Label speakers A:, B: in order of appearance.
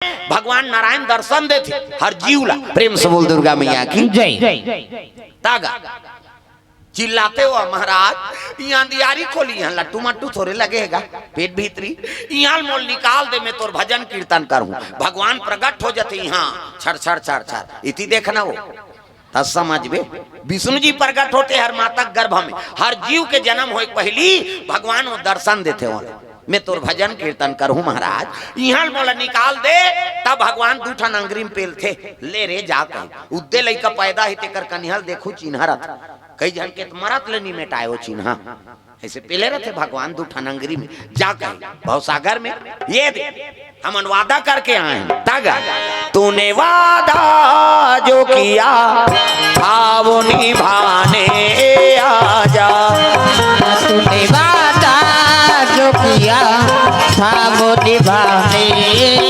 A: भगवान नारायण दर्शन देते हर जीव ला। प्रेम से बोल दुर्गा मैया की जय। तागा चिल्लाते हो महाराज यहाँ दियारी खोली यहाँ लट्टू मट्टू थोड़े लगेगा पेट भीतरी यहाँ मोल निकाल दे मैं तोर भजन कीर्तन करूं भगवान प्रकट हो जाते यहाँ छर छर छर छर इति देखना वो तब समझ बे विष्णु जी प्रकट होते हर माता गर्भ में हर जीव के जन्म हो पहली भगवान वो दर्शन देते हो मैं तोर भजन कीर्तन करूं महाराज यहाँ मोला निकाल दे तब भगवान दूठन अंग्री में पेल थे ले रे जा कहीं उद्दे लइका पैदा ही तेकर कनिहल देखू चिन्ह रथ कई जन के मरत ले नहीं मेटाए चिन्ह ऐसे पेले रहते भगवान दूठन अंग्री में जा कहीं भवसागर में ये दे हम वादा करके आए तागा तूने वादा जो किया था वो निभाने आजा
B: तूने वादा जो किया था वो निभाने